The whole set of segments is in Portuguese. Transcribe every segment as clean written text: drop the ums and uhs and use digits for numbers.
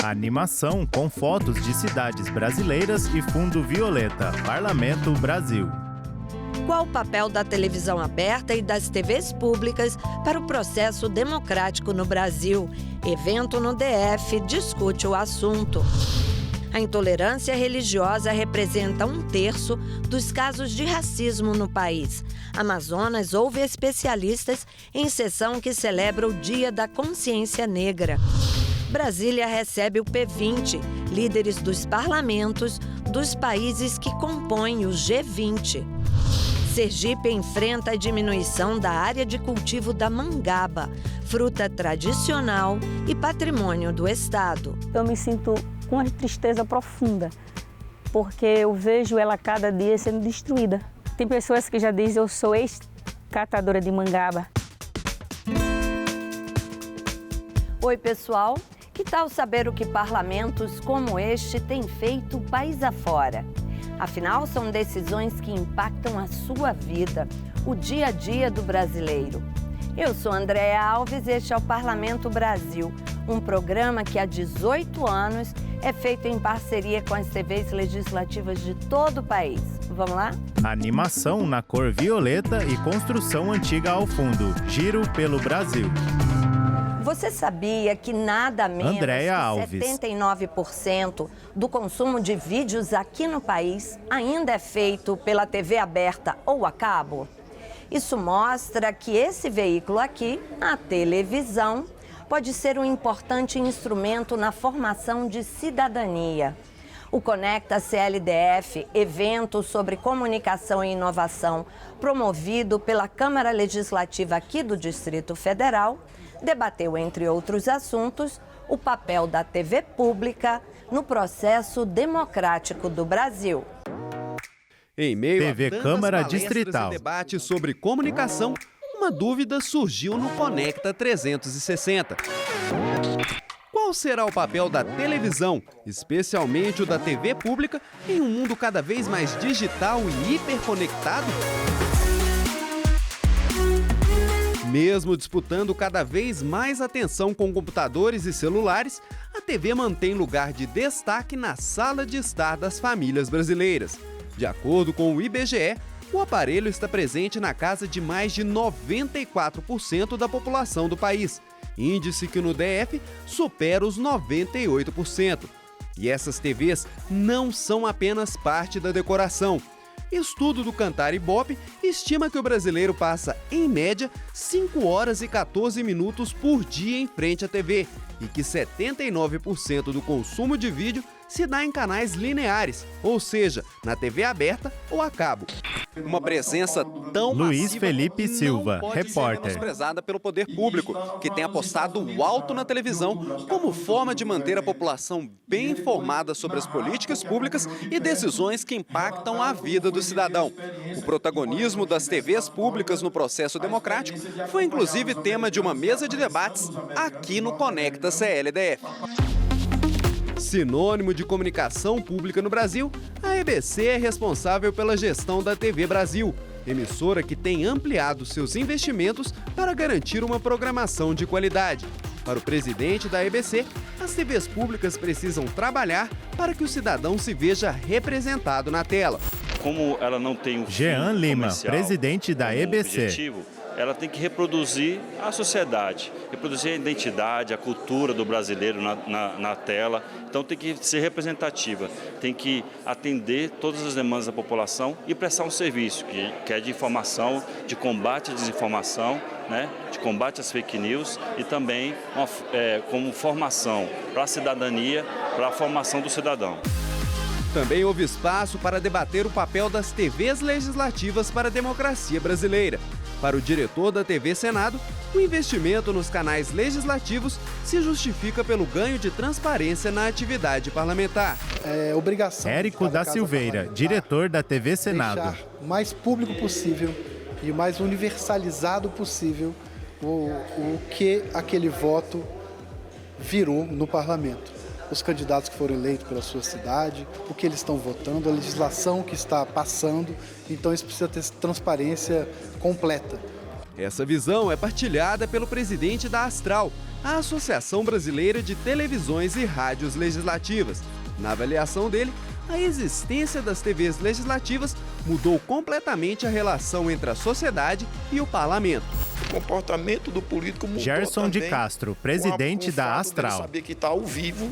Animação com fotos de cidades brasileiras e fundo violeta. Parlamento Brasil. Qual o papel da televisão aberta e das TVs públicas para o processo democrático no Brasil? Evento no DF discute o assunto. A intolerância religiosa representa 1/3 dos casos de racismo no país. Amazonas ouve especialistas em sessão que celebra o Dia da Consciência Negra. Brasília recebe o P20, líderes dos parlamentos dos países que compõem o G20. Sergipe enfrenta a diminuição da área de cultivo da mangaba, fruta tradicional e patrimônio do estado. Eu me sinto com uma tristeza profunda, porque eu vejo ela cada dia sendo destruída. Tem pessoas que já dizem: eu sou ex-catadora de mangaba. Oi, pessoal. Que tal saber o que parlamentos como este têm feito país afora? Afinal, são decisões que impactam a sua vida, o dia a dia do brasileiro. Eu sou Andréa Alves e este é o Parlamento Brasil, um programa que há 18 anos é feito em parceria com as TVs legislativas de todo o país. Vamos lá? Animação na cor violeta e construção antiga ao fundo. Giro pelo Brasil. Você sabia que nada menos Andréa que Alves. 79% do consumo de vídeos aqui no país ainda é feito pela TV aberta ou a cabo? Isso mostra que esse veículo aqui, a televisão, pode ser um importante instrumento na formação de cidadania. O Conecta CLDF, evento sobre comunicação e inovação promovido pela Câmara Legislativa aqui do Distrito Federal, debateu, entre outros assuntos, o papel da TV pública no processo democrático do Brasil. Em meio TV a tantas Câmara palestras Distrital. e debates sobre comunicação, uma dúvida surgiu no Conecta 360. Qual será o papel da televisão, especialmente o da TV pública, em um mundo cada vez mais digital e hiperconectado? Mesmo disputando cada vez mais atenção com computadores e celulares, a TV mantém lugar de destaque na sala de estar das famílias brasileiras. De acordo com o IBGE, o aparelho está presente na casa de mais de 94% da população do país, índice que no DF supera os 98%. E essas TVs não são apenas parte da decoração. Estudo do Cantar Ibope estima que o brasileiro passa, em média, 5 horas e 14 minutos por dia em frente à TV e que 79% do consumo de vídeo se dá em canais lineares, ou seja, na TV aberta ou a cabo. Uma presença tão Luiz massiva Felipe não Silva, pode repórter. ser menosprezada pelo poder público, que tem apostado alto na televisão como forma de manter a população bem informada sobre as políticas públicas e decisões que impactam a vida do cidadão. O protagonismo das TVs públicas no processo democrático foi inclusive tema de uma mesa de debates aqui no Conecta CLDF. Sinônimo de comunicação pública no Brasil, a EBC é responsável pela gestão da TV Brasil, emissora que tem ampliado seus investimentos para garantir uma programação de qualidade. Para o presidente da EBC, as TVs públicas precisam trabalhar para que o cidadão se veja representado na tela. Como ela não tem Jean Lima, presidente da EBC. Objetivo, ela tem que reproduzir a sociedade, reproduzir a identidade, a cultura do brasileiro na tela. Então tem que ser representativa, tem que atender todas as demandas da população e prestar um serviço, que é de informação, de combate à desinformação, né, de combate às fake news e também como formação para a cidadania, para a formação do cidadão. Também houve espaço para debater o papel das TVs legislativas para a democracia brasileira. Para o diretor da TV Senado, o investimento nos canais legislativos se justifica pelo ganho de transparência na atividade parlamentar. É obrigação. Érico da Silveira, diretor da TV Senado. Deixar o mais público possível e o mais universalizado possível o que aquele voto virou no parlamento. Os candidatos que foram eleitos pela sua cidade, o que eles estão votando, a legislação que está passando. Então isso precisa ter transparência completa. Essa visão é partilhada pelo presidente da Astral, a Associação Brasileira de Televisões e Rádios Legislativas. Na avaliação dele, a existência das TVs legislativas mudou completamente a relação entre a sociedade e o parlamento. O comportamento do político mudou. Gerson de Castro, presidente da Astral. Saber que está ao vivo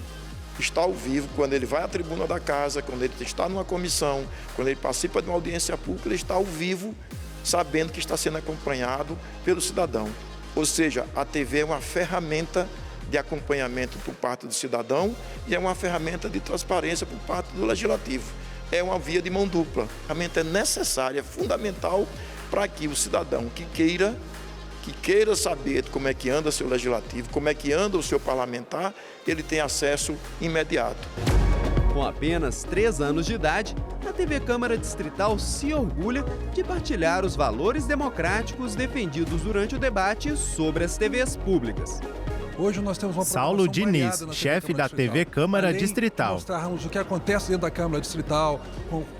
quando ele vai à tribuna da casa, quando ele está numa comissão, quando ele participa de uma audiência pública, ele está ao vivo, sabendo que está sendo acompanhado pelo cidadão. Ou seja, a TV é uma ferramenta de acompanhamento por parte do cidadão e é uma ferramenta de transparência por parte do legislativo. É uma via de mão dupla. A ferramenta é necessária, fundamental para que o cidadão que queira saber como é que anda seu legislativo, como é que anda o seu parlamentar, ele tenha acesso imediato. Com apenas 3 anos de idade, a TV Câmara Distrital se orgulha de partilhar os valores democráticos defendidos durante o debate sobre as TVs públicas. Hoje nós temos uma Saulo Diniz, chefe da TV Câmara Distrital. Mostrarmos o que acontece dentro da Câmara Distrital,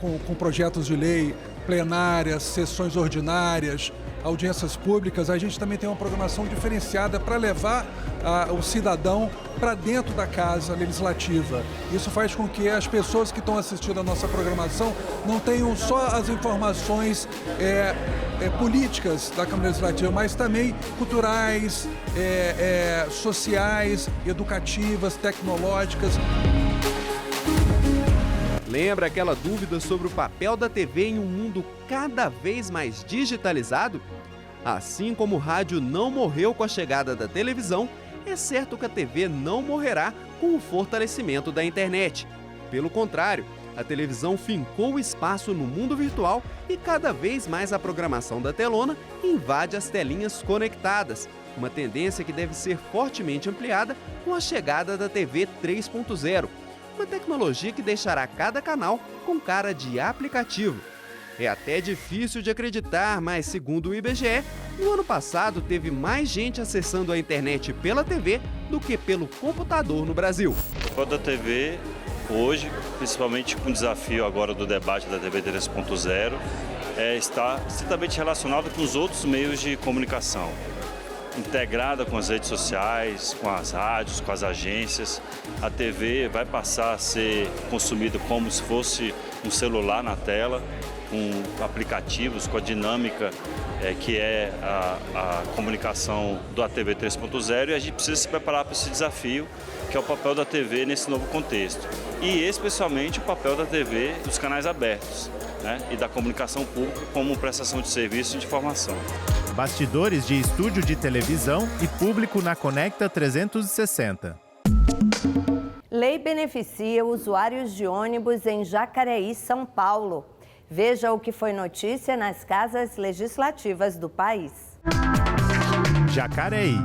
com projetos de lei, plenárias, sessões ordinárias, audiências públicas. A gente também tem uma programação diferenciada para levar o cidadão para dentro da casa legislativa. Isso faz com que as pessoas que estão assistindo a nossa programação não tenham só as informações políticas da Câmara Legislativa, mas também culturais, sociais, educativas, tecnológicas. Lembra aquela dúvida sobre o papel da TV em um mundo cada vez mais digitalizado? Assim como o rádio não morreu com a chegada da televisão, é certo que a TV não morrerá com o fortalecimento da internet. Pelo contrário, a televisão fincou o espaço no mundo virtual e cada vez mais a programação da telona invade as telinhas conectadas, uma tendência que deve ser fortemente ampliada com a chegada da TV 3.0. Uma tecnologia que deixará cada canal com cara de aplicativo. É até difícil de acreditar, mas segundo o IBGE, no ano passado teve mais gente acessando a internet pela TV do que pelo computador no Brasil. O papel da TV hoje, principalmente com o desafio agora do debate da TV 3.0, está estritamente relacionado com os outros meios de comunicação. Integrada com as redes sociais, com as rádios, com as agências. A TV vai passar a ser consumida como se fosse um celular na tela, com aplicativos, com a dinâmica que é a comunicação da TV 3.0, e a gente precisa se preparar para esse desafio, que é o papel da TV nesse novo contexto. E especialmente o papel da TV dos canais abertos, né, e da comunicação pública como prestação de serviço e de informação. Bastidores de estúdio de televisão e público na Conecta 360. Lei beneficia usuários de ônibus em Jacareí, São Paulo. Veja o que foi notícia nas casas legislativas do país. Jacareí.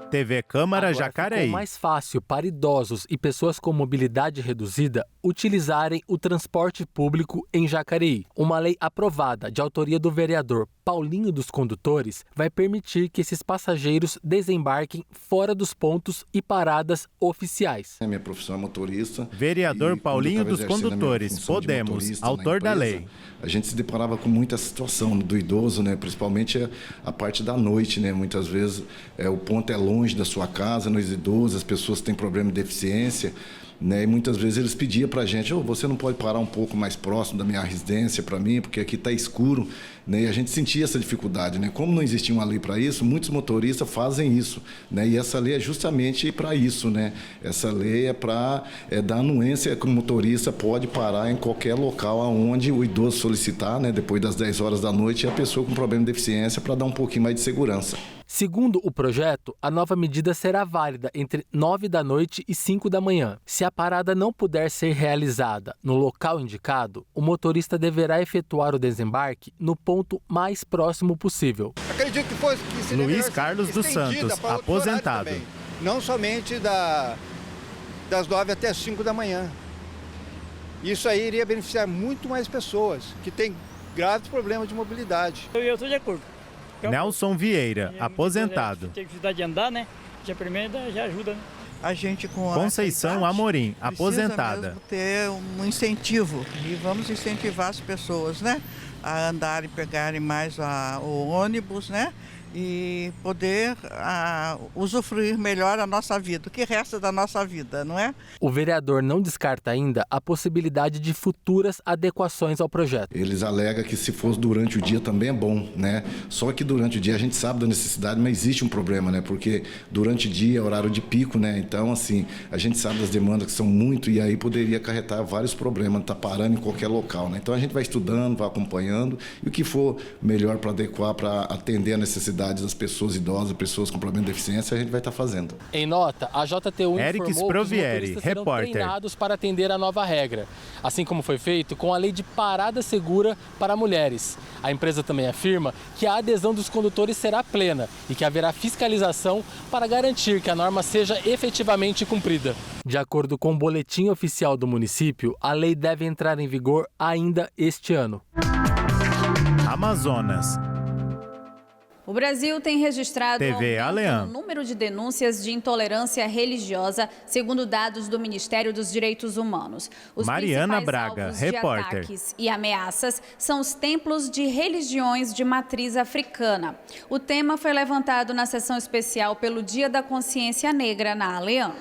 TV Câmara Agora Jacareí. Ficou mais fácil para idosos e pessoas com mobilidade reduzida utilizarem o transporte público em Jacareí. Uma lei aprovada de autoria do vereador Paulinho dos Condutores vai permitir que esses passageiros desembarquem fora dos pontos e paradas oficiais. Minha profissão é motorista. Vereador Paulinho dos Condutores, Podemos, autor da lei. A gente se deparava com muita situação do idoso, né? Principalmente a parte da noite, né? Muitas vezes o ponto é longe da sua casa, nos idosos, as pessoas têm problema de deficiência, né? E muitas vezes eles pediam para a gente, você não pode parar um pouco mais próximo da minha residência para mim, porque aqui está escuro, né? E a gente sentia essa dificuldade, né? Como não existia uma lei para isso, muitos motoristas fazem isso, né? E essa lei é justamente para isso, né? Essa lei é para dar anuência que o motorista pode parar em qualquer local onde o idoso solicitar, né? Depois das 10 horas da noite, e a pessoa com problema de deficiência, para dar um pouquinho mais de segurança. Segundo o projeto, a nova medida será válida entre 9 da noite e 5 da manhã. Se a parada não puder ser realizada no local indicado, o motorista deverá efetuar o desembarque no ponto mais próximo possível. Acredito que seria Luiz Carlos dos Santos, aposentado. Não somente das 9 até as 5 da manhã. Isso aí iria beneficiar muito mais pessoas que têm graves problemas de mobilidade. Eu estou de acordo. Nelson Vieira, aposentado. Tem dificuldade de andar, né? Já primeiro já ajuda, né? a gente com Conceição Amorim, aposentada. Mesmo ter um incentivo e vamos incentivar as pessoas, né, a andarem, pegarem mais o ônibus, né, e poder usufruir melhor a nossa vida, o que resta da nossa vida, não é? O vereador não descarta ainda a possibilidade de futuras adequações ao projeto. Eles alegam que se fosse durante o dia também é bom, né? Só que durante o dia a gente sabe da necessidade, mas existe um problema, né? Porque durante o dia é horário de pico, né? Então, assim, a gente sabe das demandas que são muito e aí poderia acarretar vários problemas, tá parando em qualquer local, né? Então a gente vai estudando, vai acompanhando e o que for melhor para adequar, para atender a necessidade das pessoas idosas, pessoas com problema de deficiência, a gente vai estar fazendo. Em nota, a JTU Eric informou Sprovieri, que os motoristas serão repórter. treinados para atender a nova regra, assim como foi feito com a lei de parada segura para mulheres. A empresa também afirma que a adesão dos condutores será plena e que haverá fiscalização para garantir que a norma seja efetivamente cumprida. De acordo com o boletim oficial do município, a lei deve entrar em vigor ainda este ano. Amazonas. O Brasil tem registrado TV Alean. o número de denúncias de intolerância religiosa, segundo dados do Ministério dos Direitos Humanos. Os Mariana principais Braga, alvos repórter. de ataques e ameaças são os templos de religiões de matriz africana. O tema foi levantado na sessão especial pelo Dia da Consciência Negra na Alean.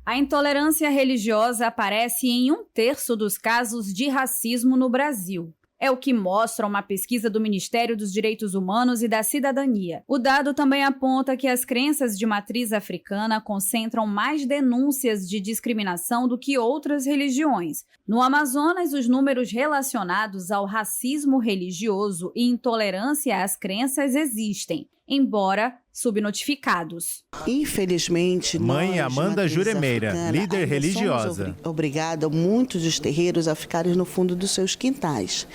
A intolerância religiosa aparece em 1/3 dos casos de racismo no Brasil. É o que mostra uma pesquisa do Ministério dos Direitos Humanos e da Cidadania. O dado também aponta que as crenças de matriz africana concentram mais denúncias de discriminação do que outras religiões. No Amazonas, os números relacionados ao racismo religioso e intolerância às crenças existem, embora subnotificados. Infelizmente, Mãe Amanda Juremeira, líder religiosa. Obrigada muitos dos terreiros a ficarem no fundo dos seus quintais,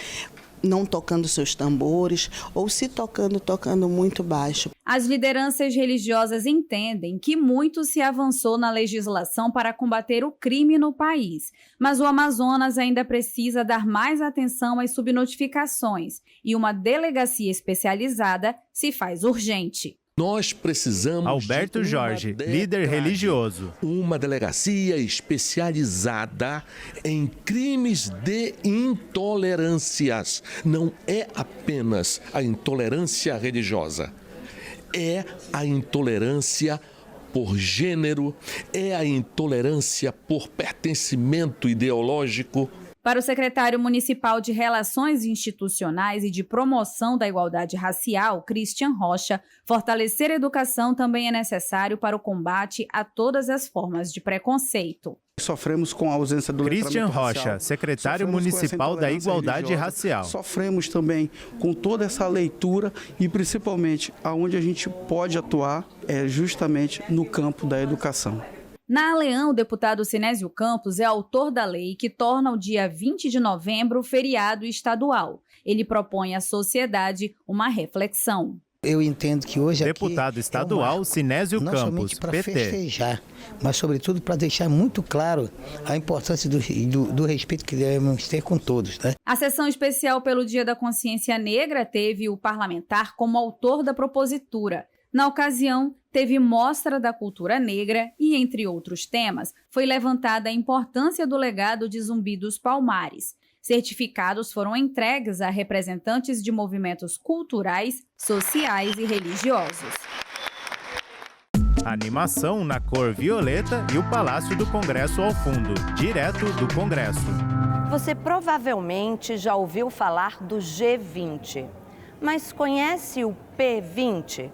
não tocando seus tambores ou se tocando muito baixo. As lideranças religiosas entendem que muito se avançou na legislação para combater o crime no país, mas o Amazonas ainda precisa dar mais atenção às subnotificações e uma delegacia especializada se faz urgente. Nós precisamos Alberto Jorge, líder religioso. Uma delegacia especializada em crimes de intolerâncias. Não é apenas a intolerância religiosa, é a intolerância por gênero, é a intolerância por pertencimento ideológico. Para o secretário municipal de Relações Institucionais e de Promoção da Igualdade Racial, Christian Rocha, fortalecer a educação também é necessário para o combate a todas as formas de preconceito. Sofremos com a ausência do Christian letramento Rocha, racial. secretário Sofremos municipal da Igualdade Racial. Sofremos também com toda essa leitura e principalmente aonde a gente pode atuar é justamente no campo da educação. Na Alean, o deputado Sinésio Campos é autor da lei que torna o dia 20 de novembro feriado estadual. Ele propõe à sociedade uma reflexão. Eu entendo que hoje deputado estadual Sinésio não Campos, somente para PT. festejar, mas sobretudo para deixar muito claro a importância do respeito que devemos ter com todos, né? A sessão especial pelo Dia da Consciência Negra teve o parlamentar como autor da propositura. Na ocasião, teve mostra da cultura negra e, entre outros temas, foi levantada a importância do legado de Zumbi dos Palmares. Certificados foram entregues a representantes de movimentos culturais, sociais e religiosos. Animação na cor violeta e o Palácio do Congresso ao fundo, direto do Congresso. Você provavelmente já ouviu falar do G20, mas conhece o P20?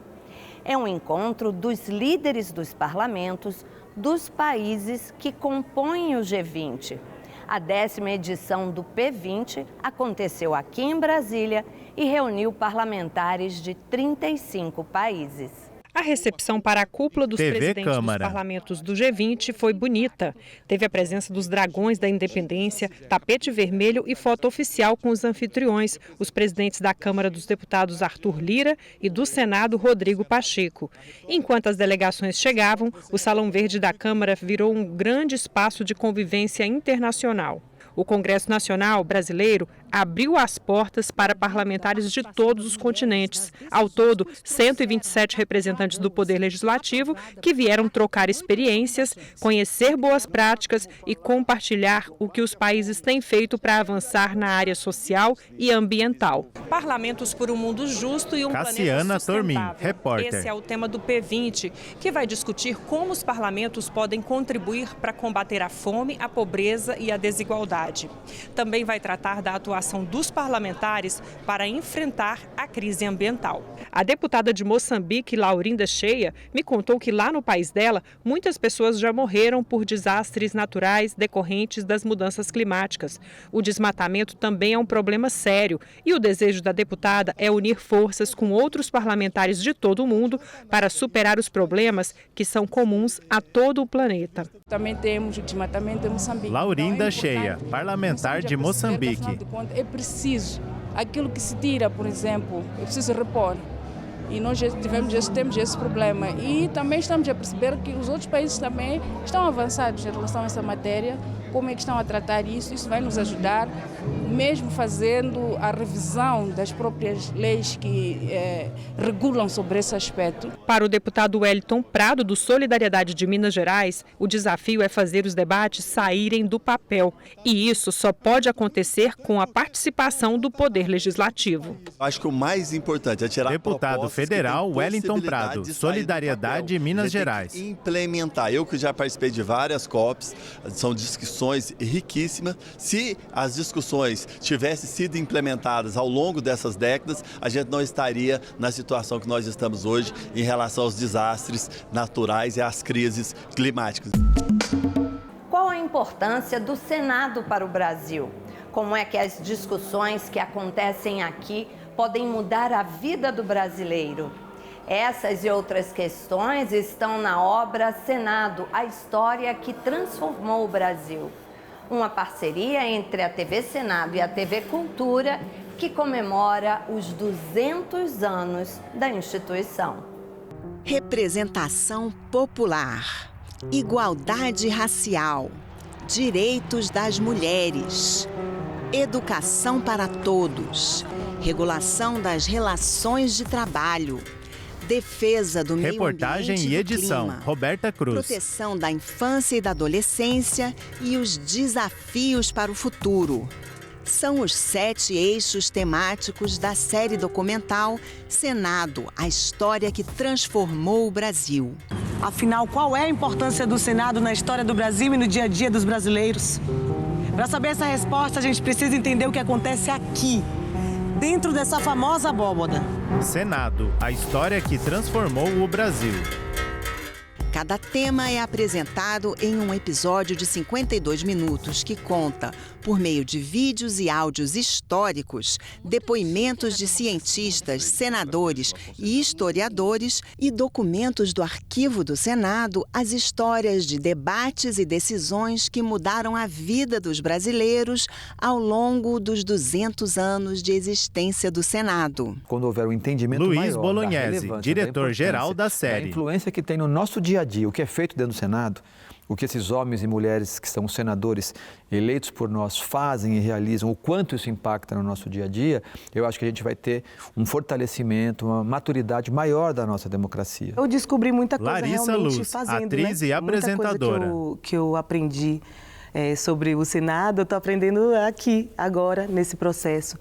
É um encontro dos líderes dos parlamentos dos países que compõem o G20. A 10ª edição do P20 aconteceu aqui em Brasília e reuniu parlamentares de 35 países. A recepção para a cúpula dos presidentes Câmara. dos parlamentos do G20 foi bonita. Teve a presença dos dragões da independência, tapete vermelho e foto oficial com os anfitriões, os presidentes da Câmara dos Deputados Arthur Lira e do Senado Rodrigo Pacheco. Enquanto as delegações chegavam, o Salão Verde da Câmara virou um grande espaço de convivência internacional. O Congresso Nacional Brasileiro abriu as portas para parlamentares de todos os continentes. Ao todo, 127 representantes do Poder Legislativo que vieram trocar experiências, conhecer boas práticas e compartilhar o que os países têm feito para avançar na área social e ambiental. Parlamentos por um mundo justo e um Cassiana planeta sustentável. Tormin, repórter. Esse é o tema do P20, que vai discutir como os parlamentos podem contribuir para combater a fome, a pobreza e a desigualdade. Também vai tratar da atuação dos parlamentares para enfrentar a crise ambiental. A deputada de Moçambique, Laurinda Cheia, me contou que lá no país dela, muitas pessoas já morreram por desastres naturais decorrentes das mudanças climáticas. O desmatamento também é um problema sério e o desejo da deputada é unir forças com outros parlamentares de todo o mundo para superar os problemas que são comuns a todo o planeta. Também temos o desmatamento em Moçambique. Laurinda Cheia, parlamentar de Moçambique. É preciso, aquilo que se tira, por exemplo, é preciso repor. E nós temos esse problema. E também estamos a perceber que os outros países também estão avançados em relação a essa matéria, como é que estão a tratar isso. Isso vai nos ajudar, mesmo fazendo a revisão das próprias leis que regulam sobre esse aspecto. Para o deputado Wellington Prado, do Solidariedade de Minas Gerais, o desafio é fazer os debates saírem do papel. E isso só pode acontecer com a participação do Poder Legislativo. Acho que o mais importante é tirar Deputado federal Wellington Prado, Solidariedade Minas Gerais. Implementar. Eu que já participei de várias COPs, são discussões riquíssimas. Se as discussões tivessem sido implementadas ao longo dessas décadas, a gente não estaria na situação que nós estamos hoje em relação aos desastres naturais e às crises climáticas. Qual a importância do Senado para o Brasil? Como é que as discussões que acontecem aqui podem mudar a vida do brasileiro? Essas e outras questões estão na obra Senado, a história que transformou o Brasil. Uma parceria entre a TV Senado e a TV Cultura que comemora os 200 anos da instituição. Representação popular, igualdade racial, direitos das mulheres, educação para todos, regulação das relações de trabalho, defesa do meio ambiente. Reportagem e edição, clima, Roberta Cruz. Proteção da infância e da adolescência e os desafios para o futuro. São os 7 eixos temáticos da série documental Senado, a história que transformou o Brasil. Afinal, qual é a importância do Senado na história do Brasil e no dia a dia dos brasileiros? Para saber essa resposta, a gente precisa entender o que acontece aqui, dentro dessa famosa abóboda. Senado, a história que transformou o Brasil. Cada tema é apresentado em um episódio de 52 minutos que conta, por meio de vídeos e áudios históricos, depoimentos de cientistas, senadores e historiadores e documentos do arquivo do Senado, as histórias de debates e decisões que mudaram a vida dos brasileiros ao longo dos 200 anos de existência do Senado. Quando houver um entendimento Luiz maior Bolognese, diretor-geral da série. A influência que tem no nosso dia a dia, o que é feito dentro do Senado, o que esses homens e mulheres que são senadores eleitos por nós fazem e realizam, o quanto isso impacta no nosso dia a dia, eu acho que a gente vai ter um fortalecimento, uma maturidade maior da nossa democracia. Eu descobri muita coisa Larissa realmente Luz, fazendo, atriz né? e apresentadora. Muita coisa que eu aprendi sobre o Senado, eu estou aprendendo aqui, agora, nesse processo.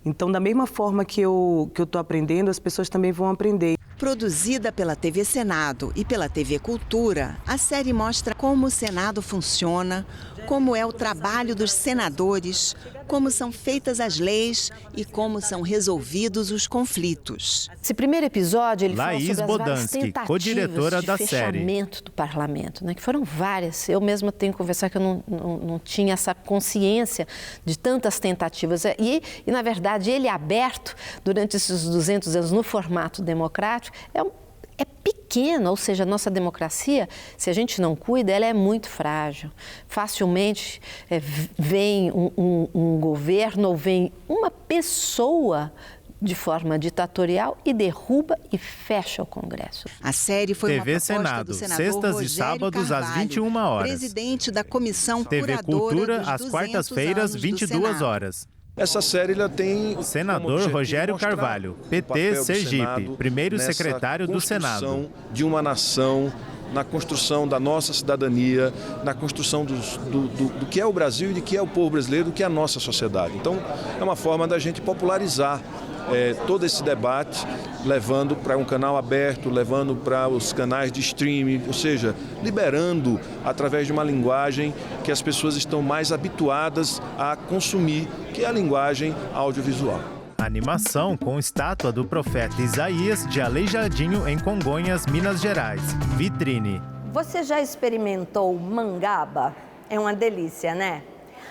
Então, da mesma forma que eu estou aprendendo, as pessoas também vão aprender. Produzida pela TV Senado e pela TV Cultura, a série mostra como o Senado funciona, como é o trabalho dos senadores, como são feitas as leis e como são resolvidos os conflitos. Esse primeiro episódio, ele fala Laís sobre as várias Bodansky, tentativas co-diretora de da série. fechamento do parlamento, né, que foram várias. Eu mesma tenho que confessar que eu não tinha essa consciência de tantas tentativas. E, na verdade, ele aberto durante esses 200 anos no formato democrático é pequeno, ou seja, a nossa democracia, se a gente não cuida, ela é muito frágil. Facilmente vem um governo ou vem uma pessoa de forma ditatorial e derruba e fecha o Congresso. A série foi TV uma proposta Senado, do senador sextas Rogério e sábados Carvalho, às 21 horas. presidente da comissão TV curadora Cultura dos às 200 quartas-feiras, anos do 22 Senado. horas. Essa série ela tem Senador Rogério Carvalho, PT Sergipe, primeiro secretário do Senado. De uma nação, na construção da nossa cidadania, na construção do que é o Brasil e de que é o povo brasileiro, do que é a nossa sociedade. Então, é uma forma da gente popularizar todo esse debate, levando para um canal aberto, levando para os canais de streaming, ou seja, liberando através de uma linguagem que as pessoas estão mais habituadas a consumir, que é a linguagem audiovisual. Animação com estátua do profeta Isaías de Aleijadinho, em Congonhas, Minas Gerais. Vitrine. Você já experimentou mangaba? É uma delícia, né?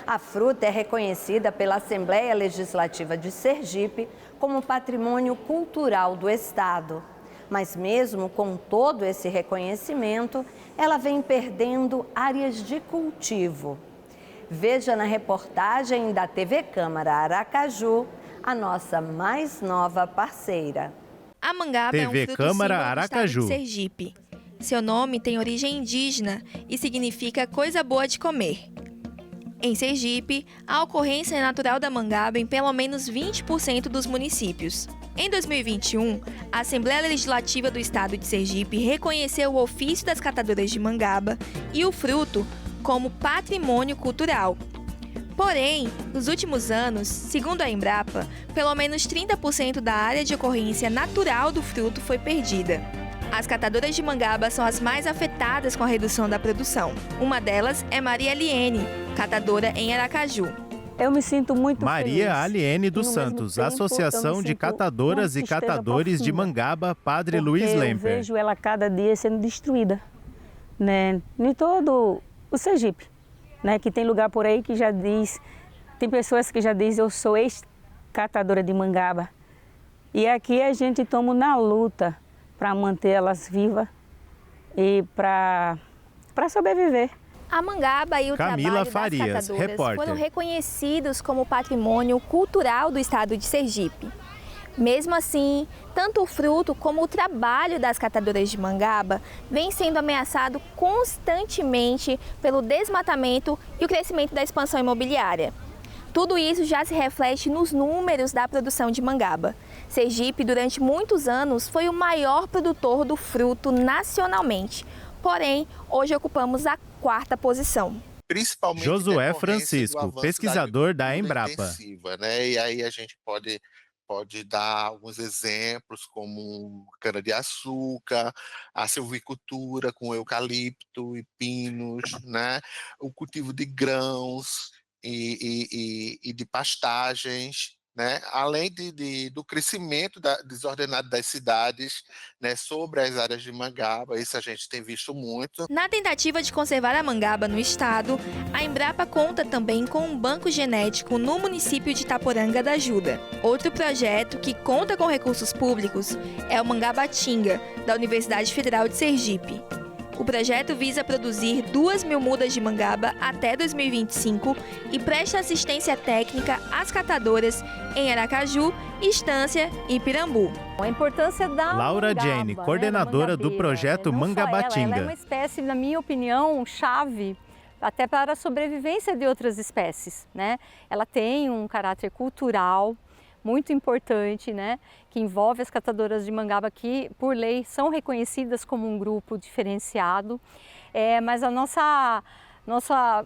A fruta é reconhecida pela Assembleia Legislativa de Sergipe como patrimônio cultural do Estado. Mas mesmo com todo esse reconhecimento, ela vem perdendo áreas de cultivo. Veja na reportagem da TV Câmara Aracaju, a nossa mais nova parceira. A mangaba TV é um fruto Câmara símbolo do Aracaju. estado de Sergipe. Seu nome tem origem indígena e significa coisa boa de comer. Em Sergipe, a ocorrência é natural da mangaba em pelo menos 20% dos municípios. Em 2021, a Assembleia Legislativa do Estado de Sergipe reconheceu o ofício das catadoras de mangaba e o fruto como patrimônio cultural. Porém, nos últimos anos, segundo a Embrapa, pelo menos 30% da área de ocorrência natural do fruto foi perdida. As catadoras de mangaba são as mais afetadas com a redução da produção. Uma delas é Maria Aliene, catadora em Aracaju. Eu me sinto muito Maria feliz. Aliene dos Santos, Associação de Catadoras e Catadores de Mangaba, Padre Luiz Lemper. Eu vejo ela cada dia sendo destruída, né? Em todo o Sergipe, né? Que tem lugar por aí que já diz, tem pessoas que já dizem eu sou ex-catadora de mangaba. E aqui a gente toma na luta para manter elas vivas e para sobreviver. A mangaba e o Camila trabalho Farias, das catadoras repórter. foram reconhecidos como patrimônio cultural do estado de Sergipe. Mesmo assim, tanto o fruto como o trabalho das catadoras de mangaba vem sendo ameaçado constantemente pelo desmatamento e o crescimento da expansão imobiliária. Tudo isso já se reflete nos números da produção de mangaba. Sergipe, durante muitos anos, foi o maior produtor do fruto nacionalmente. Porém, hoje ocupamos a 4ª posição. Principalmente Josué Francisco, pesquisador da Embrapa. Intensiva, né? E aí a gente pode dar alguns exemplos, como cana-de-açúcar, a silvicultura com eucalipto e pinos, né? O cultivo de grãos e de pastagens, né? Além do crescimento desordenado das cidades, né? Sobre as áreas de mangaba, isso a gente tem visto muito. Na tentativa de conservar a mangaba no estado, a Embrapa conta também com um banco genético no município de Itaporanga da Ajuda. Outro projeto que conta com recursos públicos é o Mangabatinga, da Universidade Federal de Sergipe. O projeto visa produzir 2.000 mudas de mangaba até 2025 e presta assistência técnica às catadoras em Aracaju, Estância e Pirambu. A importância da Laura mangaba, Jane, coordenadora do projeto Mangabatinga. Ela é uma espécie, na minha opinião, chave até para a sobrevivência de outras espécies, né? Ela tem um caráter cultural muito importante, né, que envolve as catadoras de mangaba que, por lei, são reconhecidas como um grupo diferenciado, mas a nossa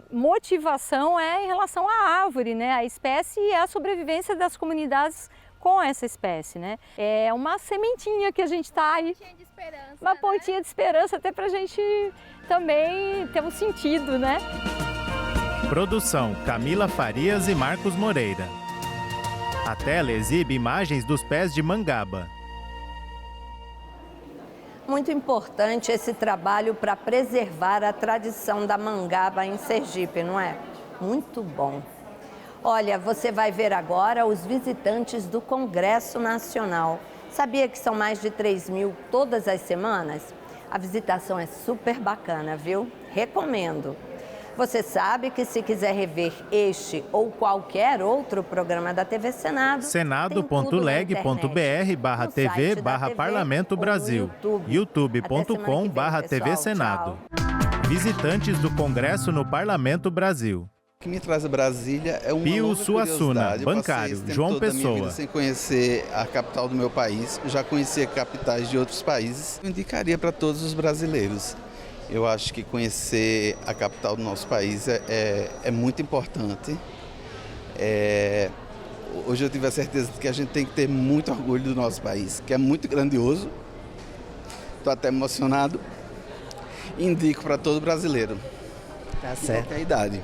motivação é em relação à árvore, né, a espécie e a sobrevivência das comunidades com essa espécie, né. É uma sementinha que a gente está aí, uma pontinha de esperança até para a gente também ter um sentido, né. Produção Camila Farias e Marcos Moreira. A tela exibe imagens dos pés de mangaba. Muito importante esse trabalho para preservar a tradição da mangaba em Sergipe, não é? Muito bom. Olha, você vai ver agora os visitantes do Congresso Nacional. Sabia que são mais de 3.000 todas as semanas? A visitação é super bacana, viu? Recomendo. Você sabe que se quiser rever este ou qualquer outro programa da TV Senado, senado.leg.br/TV/Parlamento Brasil, youtube.com/TV Senado. Visitantes do Congresso no Parlamento Brasil. O que me traz a Brasília é uma Pio nova Suassuna, curiosidade. bancário, Eu passei esse tempo João todo da minha Pessoa. vida sem conhecer a capital do meu país, já conhecia capitais de outros países. Eu indicaria para todos os brasileiros. Eu acho que conhecer a capital do nosso país é muito importante. Hoje eu tive a certeza de que a gente tem que ter muito orgulho do nosso país, que é muito grandioso. Estou até emocionado. Indico para todo brasileiro. Tá certo. Qualquer idade.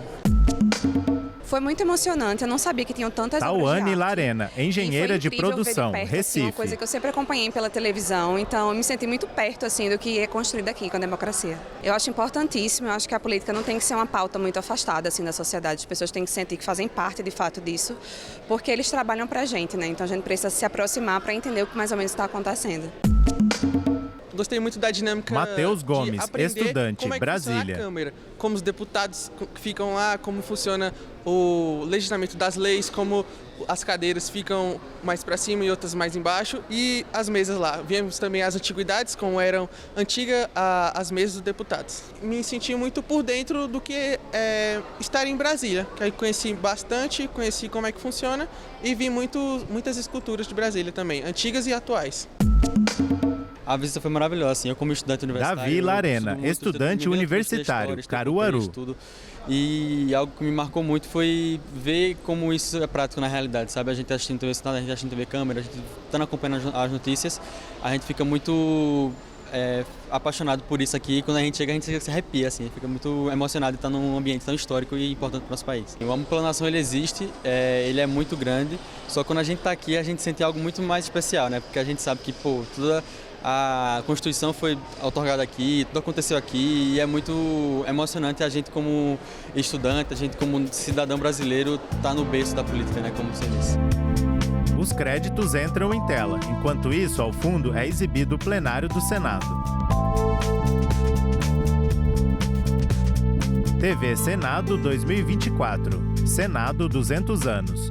Foi muito emocionante, eu não sabia que tinham tantas obras de Tauane arte. Larena, engenheira de produção, Perto, Recife. assim, uma coisa que eu sempre acompanhei pela televisão, então eu me senti muito perto assim do que é construído aqui com a democracia. Eu acho importantíssimo, eu acho que a política não tem que ser uma pauta muito afastada assim da sociedade, as pessoas têm que sentir que fazem parte de fato disso, porque eles trabalham pra gente, né? Então a gente precisa se aproximar para entender o que mais ou menos está acontecendo. Gostei muito da dinâmica. Matheus Gomes, de aprender estudante, como é que Brasília. funciona a Câmara, como os deputados que ficam lá, como funciona o legislamento das leis, como as cadeiras ficam mais para cima e outras mais embaixo, e as mesas lá. Vimos também as antiguidades, como eram antigas as mesas dos deputados. Me senti muito por dentro do que é estar em Brasília, que aí conheci bastante, conheci como é que funciona e vi muitas esculturas de Brasília também, antigas e atuais. A visita foi maravilhosa, assim, eu como estudante universitário... Davi Larena, estudante universitário, Caruaru. E algo que me marcou muito foi ver como isso é prático na realidade, sabe? A gente assistindo TV Senado, a gente assistindo TV Câmara, a gente estando acompanhando as notícias, a gente fica muito apaixonado por isso aqui. Quando a gente chega, a gente se arrepia, assim, fica muito emocionado de estar num ambiente tão histórico e importante para o nosso país. O Amor pela Nação, ele existe, ele é muito grande, só que quando a gente está aqui, a gente sente algo muito mais especial, né? Porque a gente sabe que, pô, a Constituição foi outorgada aqui, tudo aconteceu aqui e é muito emocionante a gente como estudante, a gente como cidadão brasileiro tá no berço da política, né, como você disse. Os créditos entram em tela. Enquanto isso, ao fundo é exibido o plenário do Senado. TV Senado 2024. Senado 200 anos.